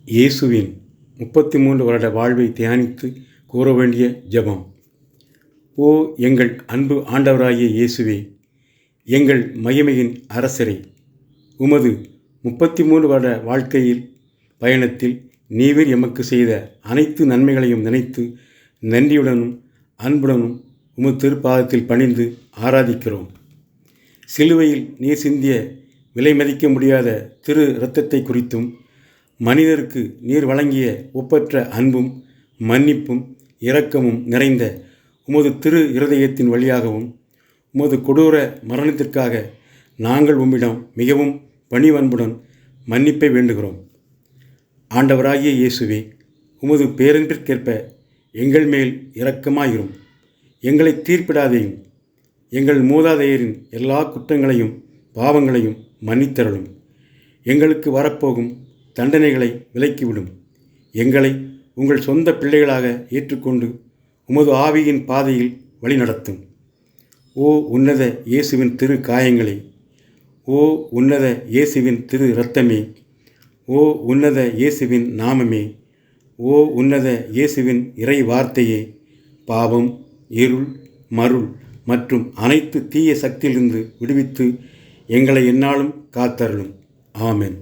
இயேசுவின் 33 வருட வாழ்வை தியானித்து கூற வேண்டிய ஜெபம். ஓ எங்கள் அன்பு ஆண்டவராகிய இயேசுவே, எங்கள் மகிமையின் அரசரே, உமது 33 வருட வாழ்க்கையில் பயணத்தில் நீர் எமக்கு செய்த அனைத்து நன்மைகளையும் நினைத்து நன்றியுடனும் அன்புடனும் உமது திருப்பாதத்தில் பணிந்து ஆராதிக்கிறோம். சிலுவையில் நீர் சிந்திய விலை மதிக்க முடியாத திரு இரத்தத்தை குறித்தும், மனிதருக்கு நீர் வழங்கிய ஒப்பற்ற அன்பும் மன்னிப்பும் இரக்கமும் நிறைந்த உமது திரு இருதயத்தின் வழியாகவும், உமது கொடூர மரணத்திற்காக நாங்கள் உம்மிடம் மிகவும் பணிவன்புடன் மன்னிப்பை வேண்டுகிறோம். ஆண்டவராகிய இயேசுவே, உமது பேரன்பிற்கேற்ப எங்கள் மேல் இரக்கமாயிரும். எங்களை தீர்ப்பிடாதேயும். எங்கள் மூதாதையரின் எல்லா குற்றங்களையும் பாவங்களையும் மன்னித்தருளும். எங்களுக்கு வரப்போகும் தண்டனைகளை விலக்கிவிடும். எங்களை உங்கள் சொந்த பிள்ளைகளாக ஏற்றுக்கொண்டு உமது ஆவியின் பாதையில் வழிநடத்தும். ஓ உன்னத இயேசுவின் திரு காயங்களே, ஓ உன்னத இயேசுவின் திரு இரத்தமே, ஓ உன்னத இயேசுவின் நாமமே, ஓ உன்னத இயேசுவின் இறை வார்த்தையே, பாவம், இருள், மருள் மற்றும் அனைத்து தீய சக்தியிலிருந்து விடுவித்து எங்களை எந்நாளும் காத்தருளும். ஆமென்.